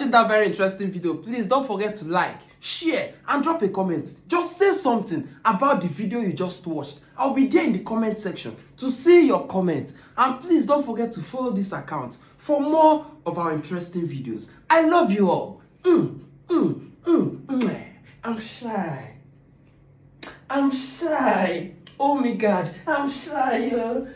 watching that very interesting video, please don't forget to like, share, and drop a comment. Just say something about the video you just watched. I'll be there in the comment section to see your comment. And please don't forget to follow this account for more of our interesting videos. I love you all. I'm shy. I'm shy. Oh my God, I'm shy, yo.